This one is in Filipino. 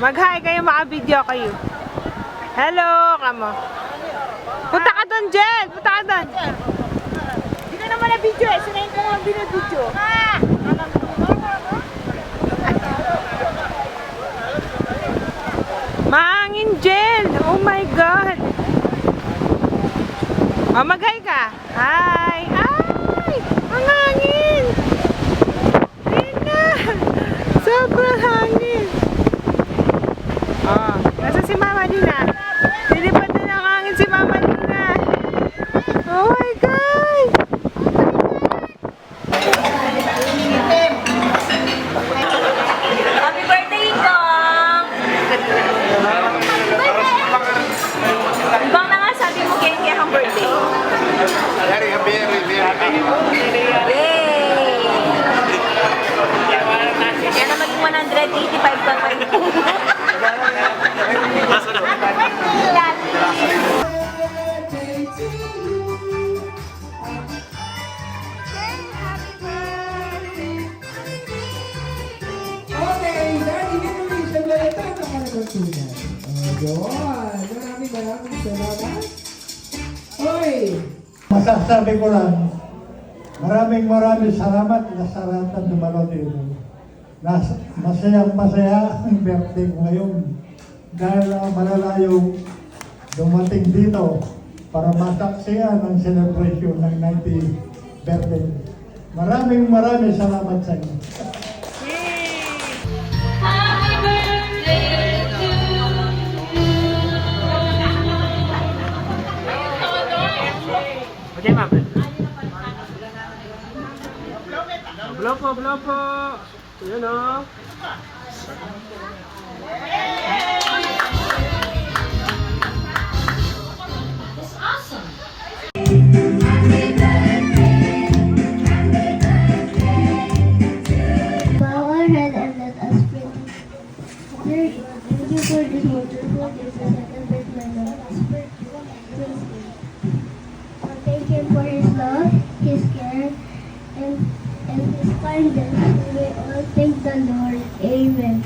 Mag-hi kayo, maka-video kayo. Hello, kamo. Punta ka doon, Jel. Punta ka doon. Hindi ka naman na-video eh. Sinayin ka naman binag-video. Mahangin, Jel. Oh my God. Oh, mag-hi ka. Hi. Ay! Ang hangin. Tina. Sobrang hangin. Oh, nasa si Mama Lina. Nilipad na ng hangin si Mama Lina. Oh my God! Happy birthday, Dong! Ibang na nga sabi mo kaya ang birthday. Yay! Kaya na maging 185 ka pa rin. Maraming masasabi ko lang, maraming salamat sa lahat ng dumalo dito. Masaya ang birthday ko ngayon dahil malalayong dumating dito para masaksiyan ang celebration ng 90th birthday. Maraming salamat sa inyo. Okay, Mama. Blow po. Yun o. Bow our head and let us pray. Dear God, thank you for this wonderful day to celebrate my Lord's birthday. Thank Him for His love, His care, and His kindness. We all thank the Lord. Amen.